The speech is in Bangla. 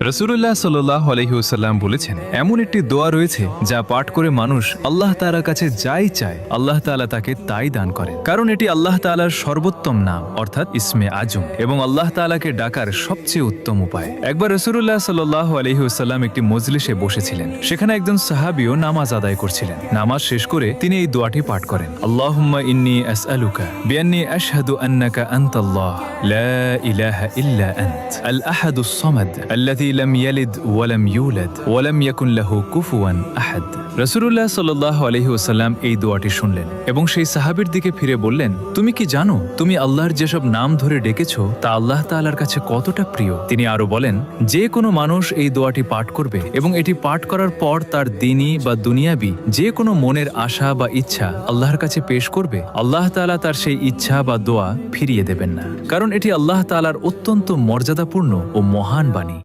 রাসূলুল্লাহ সাল্লাল্লাহু আলাইহি ওয়াসাল্লাম বলেছেন, এমন একটি দোয়া রয়েছে যা পাঠ করে মানুষ আল্লাহ তাআলার কাছে যাই চায় আল্লাহ তাআলা তাকে তাই দান করেন। কারণ এটি আল্লাহ তাআলার সর্বোত্তম নাম অর্থাৎ ইসমে আজম এবং আল্লাহ তাআলাকে ডাকার সবচেয়ে উত্তম উপায়। একবার রাসূলুল্লাহ সাল্লাল্লাহু আলাইহি ওয়াসাল্লাম একটি মজলিসে বসেছিলেন। সেখানে একজন সাহাবীও নামাজ আদায় করছিলেন। নামাজ শেষ করে তিনি এই দোয়াটি পাঠ করেন, আল্লাহুম্মা ইন্নী আসআলুকা বিআন্নী আশহাদু আন্নাকা আনতাল্লাহ লা ইলাহা ইল্লা আনত আল আহাদুস সামাদ আল্লাযী লাম ইয়ালিদ ওয়া লাম ইউলাদ ওয়া লাম ইয়াকুন লাহু কুফুয়ান আহাদ। রাসূলুল্লাহ সাল্লাল্লাহু আলাইহি ওয়াসাল্লাম এই দোয়াটি শুনলেন এবং সেই সাহাবীর দিকে ফিরে বললেন, তুমি কি জানো তুমি আল্লাহর যেসব নাম ধরে ডেকেছো তা আল্লাহ তাআলার কাছে কতটা প্রিয়? তিনি আরো বলেন, যে কোনো মানুষ এই দোয়াটি পাঠ করবে এবং এটি পাঠ করার পর তার দ্বীনি বা দুনিয়াবি যে কোনো মনের আশা বা ইচ্ছা আল্লাহর কাছে পেশ করবে, আল্লাহ তাআলা তার সেই ইচ্ছা বা দোয়া ফিরিয়ে দেবেন না, কারণ এটি আল্লাহ তাআলার অত্যন্ত মর্যাদাপূর্ণ ও মহান বাণী।